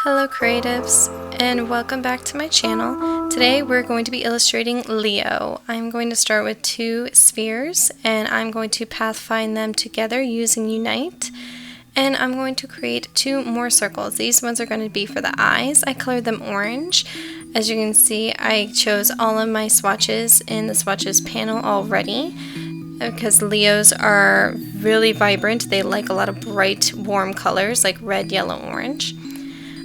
Hello creatives, and welcome back to my channel. Today we're going to be illustrating Leo. I'm going to start with two spheres and I'm going to pathfind them together using Unite. And I'm going to create two more circles. These ones are going to be for the eyes. I colored them orange. As you can see, I chose all of my swatches in the swatches panel already because Leos are really vibrant. They like a lot of bright, warm colors like red, yellow, orange.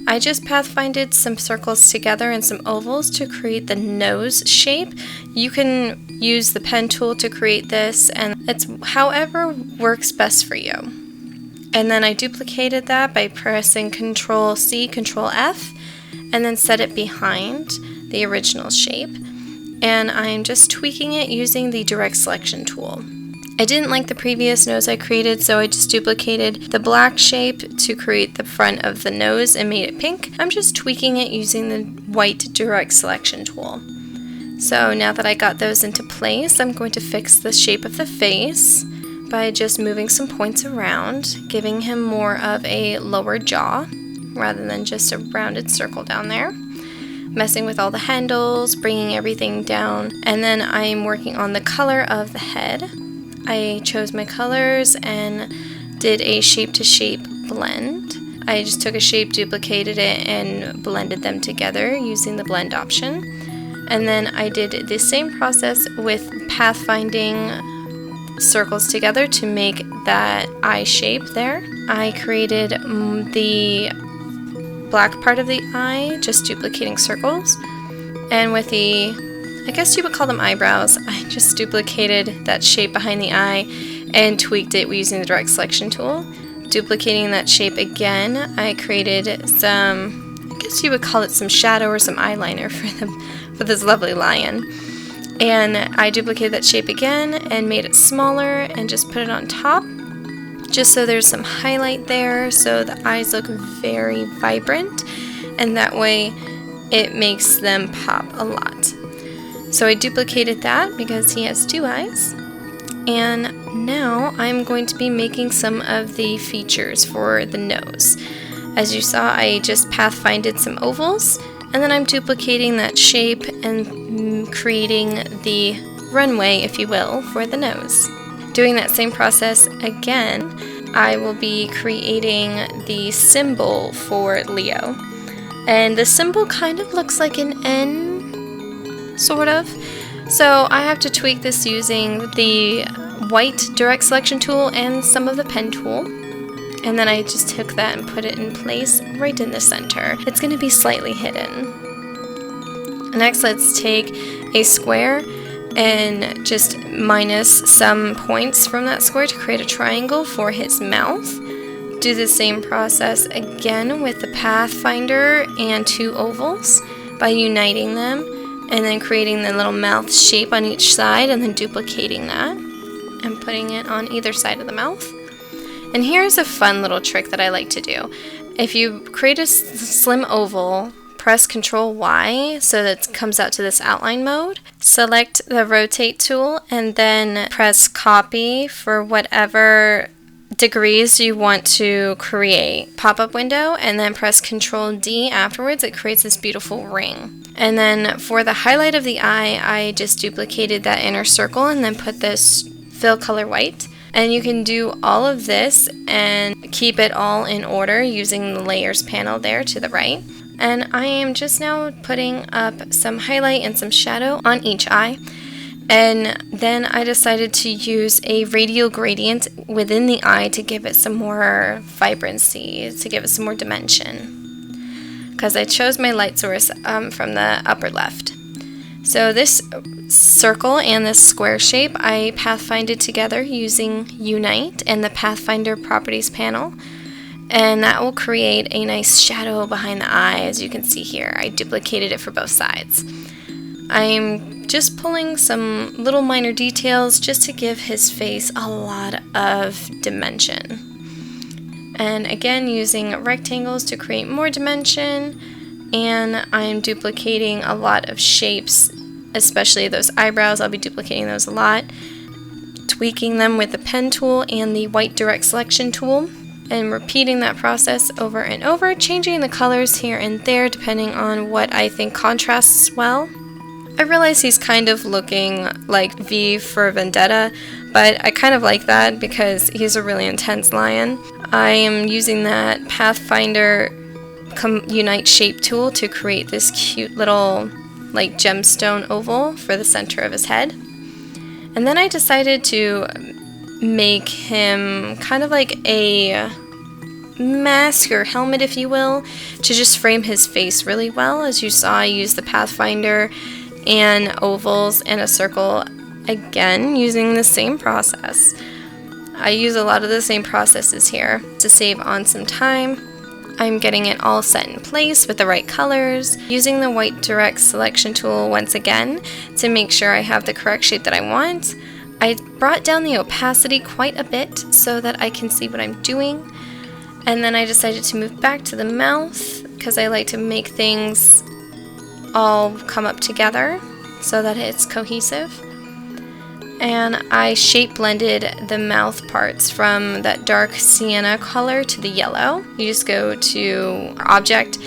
I just pathfinded some circles together and some ovals to create the nose shape. You can use the pen tool to create this, and it's however works best for you. And then I duplicated that by pressing Control C, Control F, and then set it behind the original shape. And I'm just tweaking it using the direct selection tool. I didn't like the previous nose I created, so I just duplicated the black shape to create the front of the nose and made it pink. I'm just tweaking it using the white direct selection tool. So now that I got those into place, I'm going to fix the shape of the face by just moving some points around, giving him more of a lower jaw rather than just a rounded circle down there. Messing with all the handles, bringing everything down, and then I'm working on the color of the head. I chose my colors and did a shape-to-shape blend. I just took a shape, duplicated it, and blended them together using the blend option. And then I did the same process with pathfinding circles together to make that eye shape there. I created the black part of the eye, just duplicating circles. And with the I guess you would call them eyebrows. I just duplicated that shape behind the eye and tweaked it using the direct selection tool. Duplicating that shape again, I created some, I guess you would call it some shadow or some eyeliner for this lovely lion. And I duplicated that shape again and made it smaller and just put it on top, just so there's some highlight there so the eyes look very vibrant, and that way it makes them pop a lot. So I duplicated that because he has two eyes. And now I'm going to be making some of the features for the nose. As you saw, I just pathfinded some ovals, and then I'm duplicating that shape and creating the runway, if you will, for the nose. Doing that same process again, I will be creating the symbol for Leo. And the symbol kind of looks like an N, sort of. So I have to tweak this using the white direct selection tool and some of the pen tool. And then I just took that and put it in place right in the center. It's going to be slightly hidden. Next, let's take a square and just minus some points from that square to create a triangle for his mouth. Do the same process again with the pathfinder and two ovals by uniting them, and then creating the little mouth shape on each side, and then duplicating that and putting it on either side of the mouth. And here's a fun little trick that I like to do. If you create a slim oval, press Ctrl Y so that it comes out to this outline mode. Select the rotate tool and then press copy for whatever degrees you want to create. Pop-up window, and then press Ctrl D afterwards. It creates this beautiful ring. And then for the highlight of the eye, I just duplicated that inner circle and then put this fill color white. And you can do all of this and keep it all in order using the layers panel there to the right. And I am just now putting up some highlight and some shadow on each eye. And then I decided to use a radial gradient within the eye to give it some more vibrancy, to give it some more dimension, because I chose my light source from the upper left. So this circle and this square shape I pathfinded together using Unite and the Pathfinder Properties panel, and that will create a nice shadow behind the eye. As you can see here, I duplicated it for both sides. I'm just pulling some little minor details just to give his face a lot of dimension. And again, using rectangles to create more dimension, and I'm duplicating a lot of shapes, especially those eyebrows. I'll be duplicating those a lot, tweaking them with the pen tool and the white direct selection tool. and repeating that process over and over, changing the colors here and there depending on what I think contrasts well. I realize he's kind of looking like V for Vendetta, but I kind of like that because he's a really intense lion. I am using that Pathfinder Unite Shape tool to create this cute little like gemstone oval for the center of his head. And then I decided to make him kind of like a mask or helmet, if you will, to just frame his face really well. As you saw, I used the Pathfinder and ovals and a circle, again using the same process. I use a lot of the same processes here to save on some time. I'm getting it all set in place with the right colors, using the white direct selection tool once again to make sure I have the correct shape that I want. I brought down the opacity quite a bit so that I can see what I'm doing, and then I decided to move back to the mouth because I like to make things all come up together so that it's cohesive. And I shape blended the mouth parts from that dark sienna color to the yellow. You just go to Object,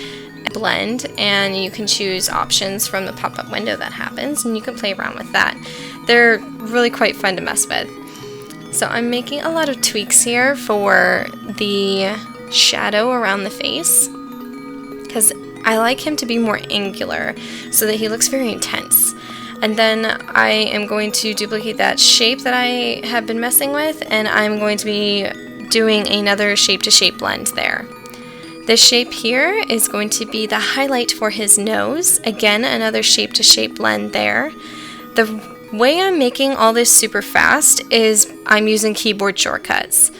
Blend, and you can choose options from the pop-up window that happens, and you can play around with that. They're really quite fun to mess with. So I'm making a lot of tweaks here for the shadow around the face because I like him to be more angular so that he looks very intense. And then I am going to duplicate that shape that I have been messing with, and I'm going to be doing another shape-to-shape blend there. This shape here is going to be the highlight for his nose. Again, another shape-to-shape blend there. The way I'm making all this super fast is I'm using keyboard shortcuts.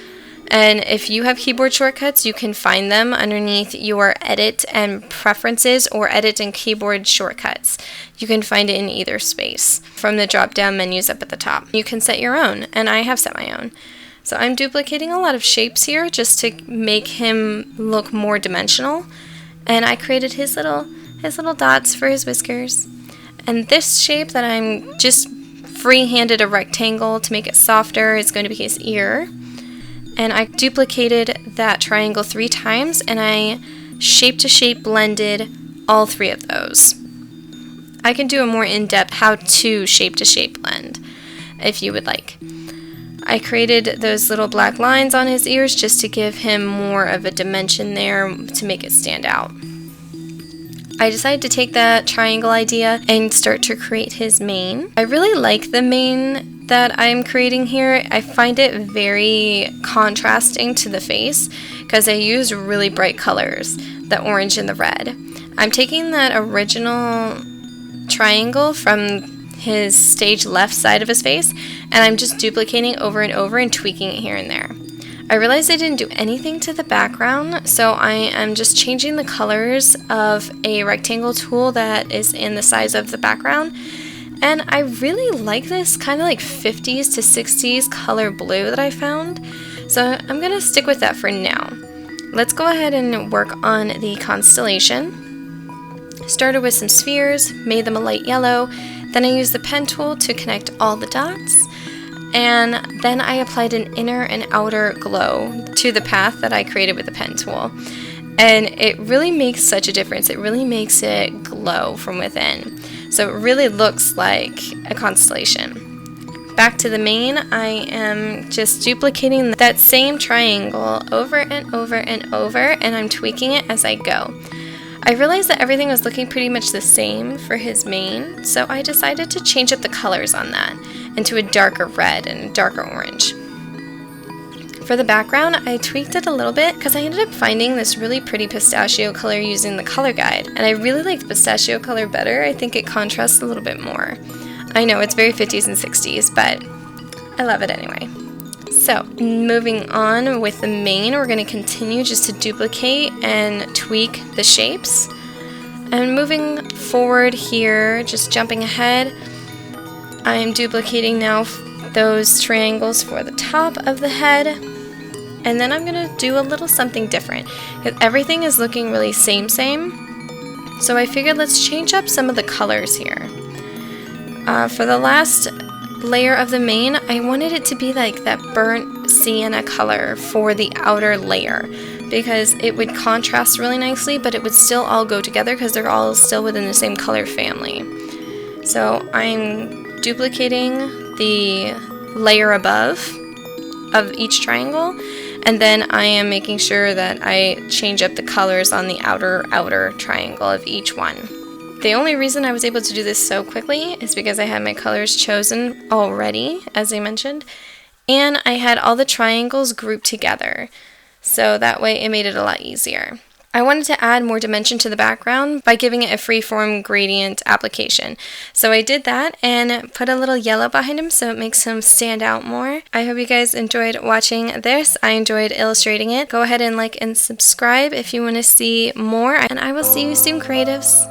And if you have keyboard shortcuts, you can find them underneath your Edit and Preferences or Edit and Keyboard Shortcuts. You can find it in either space from the drop-down menus up at the top. You can set your own, and I have set my own. So I'm duplicating a lot of shapes here just to make him look more dimensional. And I created his little dots for his whiskers. And this shape that I'm just free-handed a rectangle to make it softer is going to be his ear. And I duplicated that triangle 3 times, and I shape-to-shape blended all 3 of those. I can do a more in-depth how-to shape-to-shape blend if you would like. I created those little black lines on his ears just to give him more of a dimension there to make it stand out. I decided to take that triangle idea and start to create his mane. I really like the mane that I'm creating here. I find it very contrasting to the face because I used really bright colors, the orange and the red. I'm taking that original triangle from his stage left side of his face, and I'm just duplicating over and over and tweaking it here and there. I realized I didn't do anything to the background, so I am just changing the colors of a rectangle tool that is in the size of the background. And I really like this kind of like 50s to 60s color blue that I found, so I'm going to stick with that for now. Let's go ahead and work on the constellation. Started with some spheres, made them a light yellow, then I used the pen tool to connect all the dots, and then I applied an inner and outer glow to the path that I created with the pen tool. And it really makes such a difference. It really makes it glow from within. So it really looks like a constellation. Back to the mane, I am just duplicating that same triangle over and over and over, and I'm tweaking it as I go. I realized that everything was looking pretty much the same for his mane, so I decided to change up the colors on that into a darker red and a darker orange. For the background, I tweaked it a little bit because I ended up finding this really pretty pistachio color using the color guide, and I really like the pistachio color better. I think it contrasts a little bit more. I know it's very 50s and 60s, but I love it anyway. So, moving on with the mane, we're going to continue just to duplicate and tweak the shapes. And moving forward here, just jumping ahead, I am duplicating now those triangles for the top of the head. And then I'm going to do a little something different, because everything is looking really same. So I figured let's change up some of the colors here. For the last layer of the mane, I wanted it to be like that burnt sienna color for the outer layer, because it would contrast really nicely, but it would still all go together because they're all still within the same color family. So I'm duplicating the layer above of each triangle, and then I am making sure that I change up the colors on the outer triangle of each one. The only reason I was able to do this so quickly is because I had my colors chosen already, as I mentioned, and I had all the triangles grouped together, so that way it made it a lot easier. I wanted to add more dimension to the background by giving it a freeform gradient application. So I did that and put a little yellow behind him so it makes him stand out more. I hope you guys enjoyed watching this. I enjoyed illustrating it. Go ahead and like and subscribe if you want to see more, and I will see you soon, creatives.